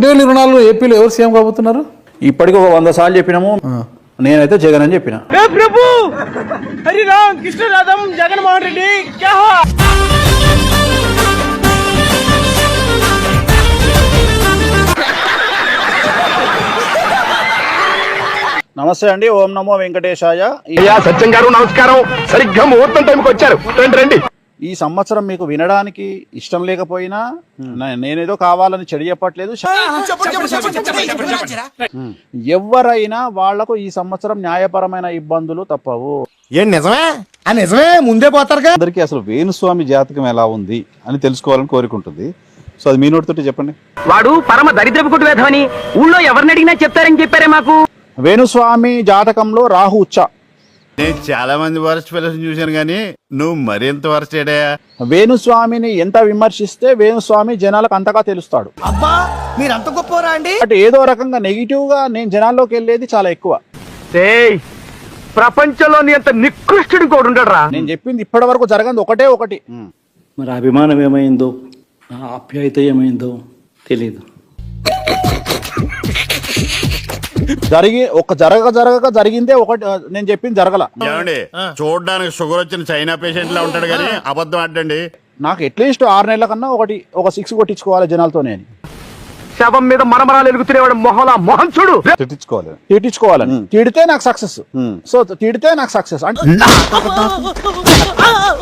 2024 ఏపీలో ఎవరు సీఎం కాబోతున్నారు? ఇప్పటికి ఒక 100 సార్లు చెప్పినాము. నేనైతే జగన్ అని చెప్పిన. ప్రభు హరిరామ్ కృష్ణరాధం జగన్మోహన్ రెడ్డి క్యా హో? నమస్తే అండి. ఓం నమో వెంకటేశాయ. సత్యం గారు నమస్కారం. సరిగ్గా ముహూర్తం టైంకి వచ్చారు. రండి. ఈ సంవత్సరం మీకు వినడానికి ఇష్టం లేకపోయినా నేనేదో కావాలని చెడు చెప్పట్లేదు. ఎవరైనా వాళ్లకు ఈ సంవత్సరం న్యాయపరమైన ఇబ్బందులు తప్పవు. ఏం నిజమే? నిజమే ముందే పోతారుగా. అందరికీ అసలు వేణుస్వామి జాతకం ఎలా ఉంది అని తెలుసుకోవాలని కోరుకుంటుంది. సో అది మీ నోటితోటి చెప్పండి. వాడు పరమ దరిద్రపు కుటుంబ వేధమని ఊళ్ళో ఎవరిని అడిగినా చెప్తారని చెప్పారే మాకు. వేణుస్వామి జాతకంలో రాహు ఉచ్చ. నేను చాలా మంది వరస్ట్ ఫెలోస్ చూశాను కానీ నువ్వు మరింత వరస్ట్ ఏడయా. వేణుస్వామిని ఎంత విమర్శిస్తే వేణుస్వామి జనాలకు అంతగా తెలుస్తాడు. అబ్బా మీరంత గొప్పరా అండి. బట్ ఏదో రకంగా నెగిటివ్ గా నేను జనాల్లోకి వెళ్ళేది చాలా ఎక్కువ. ప్రపంచంలో నీ అంత నికృష్టుడు కూడా ఉండడరా. నేను చెప్పింది ఇప్పటి వరకు జరగదు ఒకటి. మరి అభిమానం ఏమైందో, ఆప్యాయత ఏమైందో తెలీదు. జరగక జరిగిందే ఒకటి. నేను చెప్పింది జరగల. ఏమండి చూడడానికి షుగర్ వచ్చిన చైనా పేషెంట్ లా ఉంటాడు కానీ అబద్ధం ఆడండి. నాకు అట్లీస్ట్ 6 నెలల కన్నా ఒక 6 కొట్టించుకోవాలి జనాలతోనే అని. శవం మీద మరమరాలు ఎలుగుతునేవాడు మొహం చూడు. తిట్టించుకోవాలని. తిడితే నాకు సక్సెస్. సో తిడితే నాకు సక్సెస్ అంటే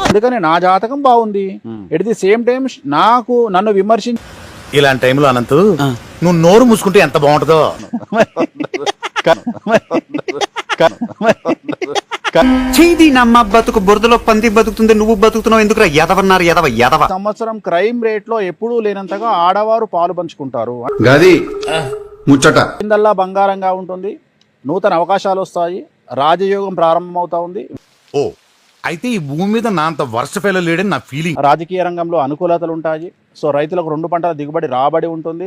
అందుకని నా జాతకం బాగుంది. ఎట్ ది సేమ్ టైం నన్ను విమర్శించి ఇలాంటి టైంలో అనంతు నువ్వు నోరు మూసుకుంటే ఎంత బాగుంటుందో. చేది నమ్మ బతుకు బురదలో పంది బతుకుతుంది, నువ్వు బతుకుతున్నావు ఎందుకురా ఎదవన్నారు ఎదవ. సంవత్సరం క్రైమ్ రేట్ లో ఎప్పుడూ లేనంతగా ఆడవారు పాలు పంచుకుంటారు. గది ముచ్చట కిందల్లా బంగారంగా ఉంటుంది. నూతన అవకాశాలు వస్తాయి. రాజయోగం ప్రారంభమవుతా ఉంది. ఓ అయితే ఈ భూమి మీద నా అంత వర్స్ట్ ఫెయిల్ లేడని నా ఫీలింగ్. రాజకీయ రంగంలో అనుకూలతలు ఉంటాయి. సో రైతులకు 2 పంటల దిగుబడి రాబడి ఉంటుంది.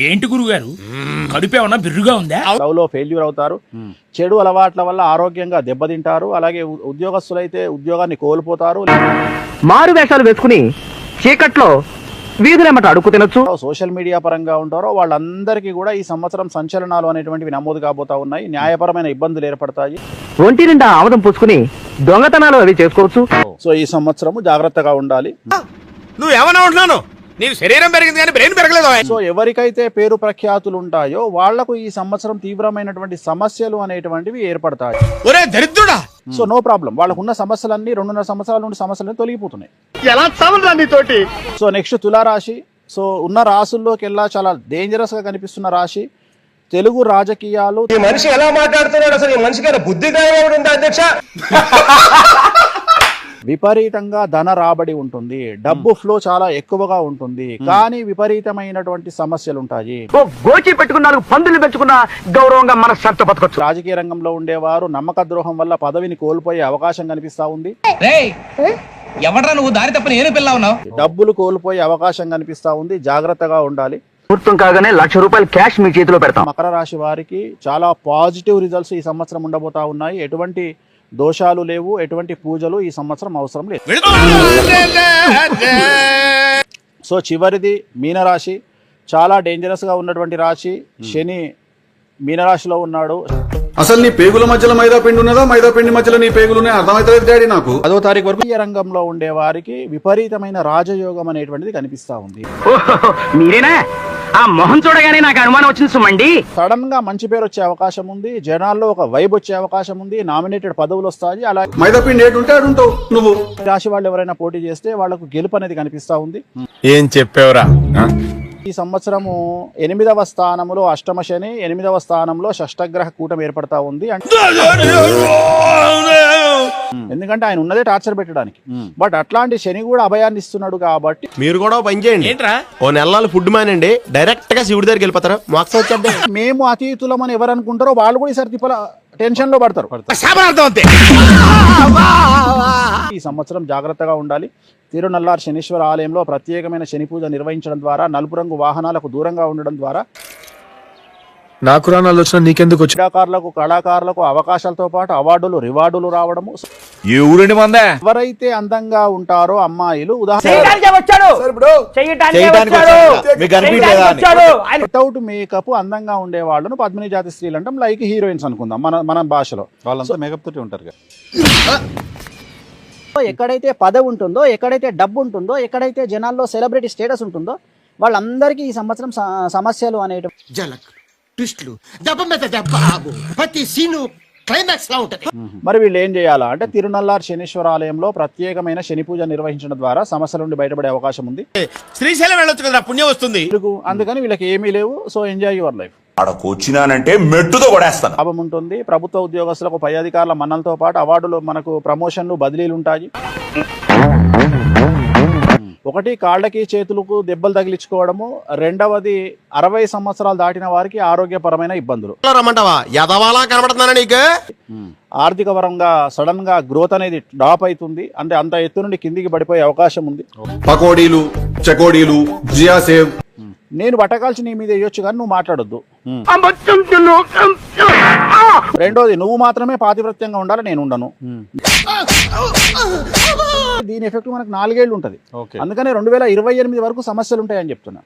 ఏంటి గురుగారు కడుపే ఉన్నా బిర్రుగా ఉందా? లవ్లో ఫెయిల్యూర్ అవుతారు. చెడు అలవాట్ల వల్ల ఆరోగ్యంగా దెబ్బతింటారు. అలాగే ఉద్యోగస్తులైతే ఉద్యోగాన్ని కోల్పోతారు. మారు వేషాలు వేసుకుని చీకట్లో వీధులేమట అడుగు తినొచ్చు. సోషల్ మీడియా పరంగా ఉంటారో వాళ్ళందరికీ కూడా ఈ సంవత్సరం సంచలనాలు అనేటువంటివి నమోదు కాబోతా ఉన్నాయి. న్యాయపరమైన ఇబ్బందులు ఏర్పడతాయి. ఒంటి నిండా ఆముదం పూసుకుని దొంగతనాలు అవి చేసుకోవచ్చు. సో ఈ సంవత్సరము జాగ్రత్తగా ఉండాలి. నువ్వేమన్నా ఉంటున్నాను, నీకు శరీరం పెరిగింది కానీ బ్రెయిన్ పెరగలేదు. సో ఎవరికైతే పేరు ప్రఖ్యాతులు ఉంటాయో వాళ్లకు ఈ సంవత్సరం తీవ్రమైనటువంటి సమస్యలు అనేటువంటివి ఏర్పడతాయి. ఒరే దరిద్రుడా. So no problem. వాళ్ళకు ఉన్న సమస్యలన్నీ 2.5 సంవత్సరాల నుండి సమస్యలన్నీ తొలగిపోతున్నాయి. ఎలా చావరా నీతోటి. సో నెక్స్ట్ తులారాశి. సో ఉన్న రాశుల్లోకి వెళ్ళా చాలా డేంజరస్ గా కనిపిస్తున్న రాశి. తెలుగు రాజకీయాలు. ఈ మనిషి ఎలా మాట్లాడుతున్నాడు అసలు? ఈ మనిషి గారి బుద్ధి ఉందా అధ్యక్ష? విపరీతంగా ధన రాబడి ఉంటుంది. డబ్బు ఫ్లో చాలా ఎక్కువగా ఉంటుంది. కానీ విపరీతమైనటువంటి సమస్యలు ఉంటాయి. గోచి పెట్టుకున్నారు, పందులు పెట్టుకున్న గౌరవంగా మన సత్త బతకొచ్చు. రాజకీయ రంగంలో ఉండేవారు నమ్మక ద్రోహం వల్ల పదవిని కోల్పోయే అవకాశం కనిపిస్తా ఉంది. ఎవడ్రా నువ్వు దారి తప్పని ఏను పిల్ల ఉన్నావు? డబ్బులు కోల్పోయే అవకాశం కనిపిస్తా ఉంది. జాగ్రత్తగా ఉండాలి. ముహూర్తం కాగానే ₹1,00,000 క్యాష్ మీ చేతిలో పెడతాం. మకర రాశి వారికి చాలా పాజిటివ్ రిజల్ట్స్ ఈ సంవత్సరం ఉండబోతా ఉన్నాయి. ఎటువంటి దోషాలు లేవు. ఎటువంటి పూజలు ఈ సంవత్సరం అవసరం లేదు. సో చివరిది మీనరాశి. చాలా డేంజరస్ గా ఉన్నటువంటి రాశి. శని మీనరాశిలో ఉన్నాడు. అసలు నీ పేగుల మధ్యలో మైదా పిండి ఉన్నదా, మైదా పిండి మధ్యలో నీ పేగులునే అర్థమైతలేదు డాడీ నాకు. 10వ తారీఖు వరకు ఈ రంగంలో ఉండే వారికి విపరీతమైన రాజయోగం అనేటువంటిది కనిపిస్తా ఉంది. మీరేనా? ఆ మొహం చూడగానే నాకు అనుమానం వచ్చింది సుమండి. సడన్ గా మంచి పేరు వచ్చే అవకాశం ఉంది. జనాల్లో ఒక వైబ్ వచ్చే అవకాశం ఉంది. నామినేటెడ్ పదవులు వస్తాయి. అలా మైదా పిండి ఏడు ఉంటే ఉంటావు నువ్వు. రాశి వాళ్ళు ఎవరైనా పోటీ చేస్తే వాళ్లకు గెలుపు అనేది కనిపిస్తా ఉంది. ఏం చెప్పావురా? ఈ సంవత్సరము 8వ స్థానంలో అష్టమ శని, 8వ స్థానంలో షష్టగ్రహ కూటమి ఏర్పడతా ఉంది. ఎందుకంటే ఆయన ఉన్నదే టార్చర్ పెట్టడానికి. బట్ అట్లాంటి శని కూడా అభయాన్ని ఇస్తున్నాడు కాబట్టి మీరు కూడా పని చేయండి. ఓ నెలలు ఫుడ్ మానండి, డైరెక్ట్ గా శివుడి దగ్గరికి వెళ్ళిపోతారు. మోక్షం వచ్చేద్ది. మేము అతీతులం అని ఎవరు అనుకుంటారో వాళ్ళు కూడా ఈసారి తిప్పల టెన్షన్ లో పడతారు. ఈ సంవత్సరం జాగ్రత్తగా ఉండాలి. తిరునల్లార్ శనీశ్వర ఆలయంలో ప్రత్యేకమైన శని పూజ నిర్వహించడం ద్వారా, నలుపు రంగు వాహనాలకు దూరంగా ఉండడం ద్వారా నాకు రానాలు వచ్చినా నీకెందుకు వచ్చి కళాకారులకు అవకాశాలతో పాటు అవార్డులు రివార్డులు రావడము. ఏ ఊరండి మందే ఎవరైతే అందంగా ఉంటారో అమ్మాయిలు వితౌట్ మేకప్ అందంగా ఉండే వాళ్ళను పద్మిని జాతి స్త్రీలు అంటాం, లైక్ హీరోయిన్స్ అనుకుందాం మన భాషలో. వాళ్ళంతా మేకప్ తోటి ఉంటారు కదా. ఎక్కడైతే పదవి ఉంటుందో, ఎక్కడైతే డబ్బు ఉంటుందో, ఎక్కడైతే జనాల్లో సెలబ్రిటీ స్టేటస్ ఉంటుందో వాళ్ళందరికీ ఈ సంవత్సరం సమస్యలు అనేవి. మరి వీళ్ళు ఏం చేయాలా అంటే తిరునల్లార్ శనీశ్వర ఆలయంలో ప్రత్యేకమైన శని పూజ నిర్వహించడం ద్వారా సమస్యల నుండి బయటపడే అవకాశం ఉంది. శ్రీశైలం వెళ్ళొచ్చు కదా, పుణ్యం వస్తుంది. అందుకని వీళ్ళకి ఏమీ లేవు. So enjoy your life. అక్కడికి వచ్చినానంటే మెట్టుతో కొడేస్తాను. లాభం ఉంటుంది. ప్రభుత్వ ఉద్యోగస్తులకు పై అధికారుల మన్నలతో పాటు అవార్డులు, మనకు ప్రమోషన్లు, బదిలీలు ఉంటాయి. ఒకటి, కాళ్ళకి చేతులకు దెబ్బలు తగిలించుకోవడము. రెండవది, 60 సంవత్సరాలు దాటిన వారికి ఆరోగ్యపరమైన ఇబ్బందులు. రమ్మంటావా యదవాలా కనబడుతున్నానా నీకు? ఆర్థిక పరంగా సడన్ గా గ్రోత్ అనేది డ్రాప్ అవుతుంది. అంటే అంత ఎత్తు నుండి కిందికి పడిపోయే అవకాశం ఉంది. పకోడీలు, చకోడీలు, జియా సేవ్. నేను బట్టకాల్చి నీ మీద వేయొచ్చు కానీ నువ్వు మాట్లాడొద్దు. రెండోది, నువ్వు మాత్రమే పాతివ్రత్యంగా ఉండాలి, నేను ఉండను. దీని ఎఫెక్ట్ మనకు 4 ఏళ్ళు ఉంటది. అందుకనే 2028 వరకు సమస్యలు ఉంటాయని చెప్తున్నా.